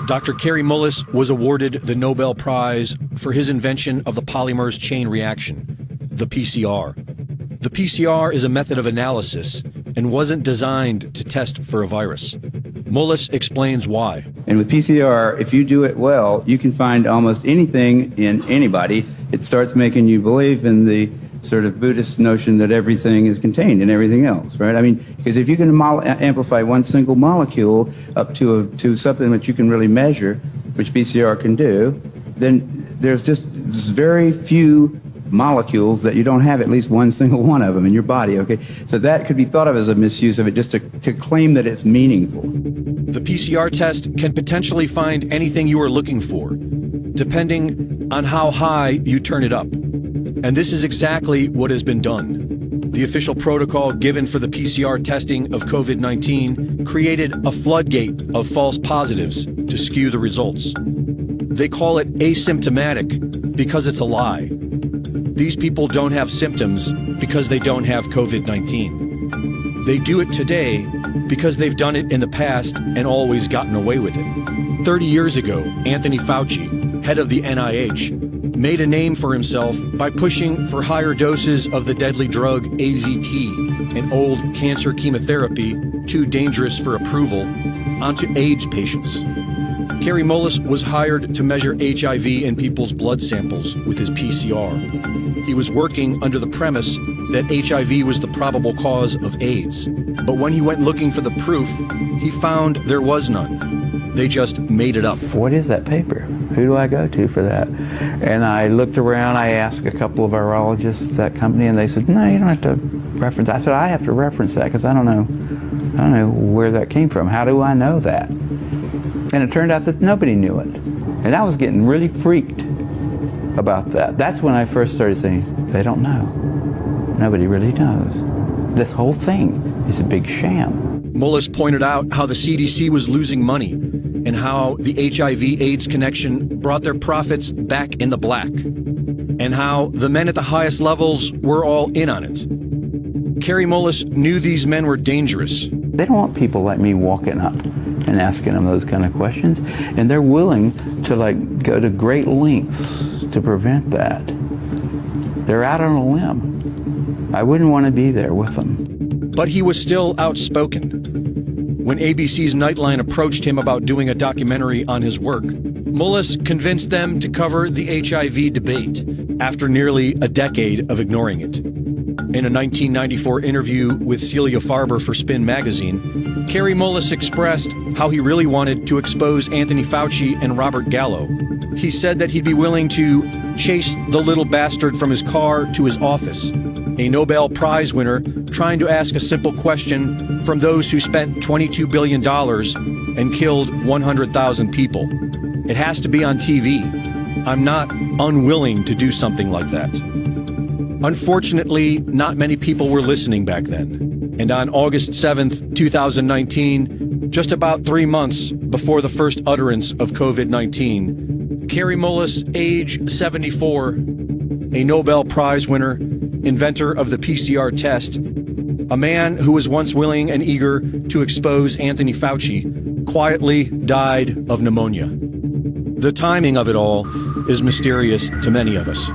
Dr. Kary Mullis was awarded the Nobel Prize for his invention of the polymerase chain reaction, the PCR. The PCR is a method of analysis and wasn't designed to test for a virus. Mullis explains why. And with PCR, if you do it well, you can find almost anything in anybody. It starts making you believe in the sort of Buddhist notion that everything is contained in everything else, right? I mean, because if you can amplify one single molecule up to something that you can really measure, which PCR can do, then there's just very few molecules that you don't have at least one single one of them in your body, okay? So that could be thought of as a misuse of it, just to claim that it's meaningful. The PCR test can potentially find anything you are looking for, depending on how high you turn it up. And this is exactly what has been done. The official protocol given for the PCR testing of COVID-19 created a floodgate of false positives to skew the results. They call it asymptomatic because it's a lie. These people don't have symptoms because they don't have COVID-19. They do it today because they've done it in the past and always gotten away with it. 30 years ago, Anthony Fauci, head of the NIH, made a name for himself by pushing for higher doses of the deadly drug AZT, an old cancer chemotherapy too dangerous for approval, onto AIDS patients. Kary Mullis was hired to measure HIV in people's blood samples with his PCR. He was working under the premise that HIV was the probable cause of AIDS. But when he went looking for the proof, he found there was none. They just made it up. What is that paper? Who do I go to for that? And I looked around, I asked a couple of virologists at that company, and they said, no, you don't have to reference. I said, I have to reference that because I don't know where that came from. How do I know that? And it turned out that nobody knew it. And I was getting really freaked about that. That's when I first started saying, they don't know. Nobody really knows. This whole thing is a big sham. Mullis pointed out how the CDC was losing money and how the HIV-AIDS connection brought their profits back in the black, and how the men at the highest levels were all in on it. Kary Mullis knew these men were dangerous. They don't want people like me walking up and asking them those kind of questions, and they're willing to go to great lengths to prevent that. They're out on a limb. I wouldn't want to be there with them. But he was still outspoken. When ABC's Nightline approached him about doing a documentary on his work, Mullis convinced them to cover the HIV debate after nearly a decade of ignoring it. In a 1994 interview with Celia Farber for Spin magazine, Kary Mullis expressed how he really wanted to expose Anthony Fauci and Robert Gallo. He said that he'd be willing to chase the little bastard from his car to his office, a Nobel Prize winner trying to ask a simple question from those who spent $22 billion and killed 100,000 people. It has to be on TV. I'm not unwilling to do something like that. Unfortunately, not many people were listening back then. And on August 7th, 2019, just about 3 months before the first utterance of COVID-19, Kary Mullis, age 74, a Nobel Prize winner, inventor of the PCR test, a man who was once willing and eager to expose Anthony Fauci, quietly died of pneumonia. The timing of it all is mysterious to many of us.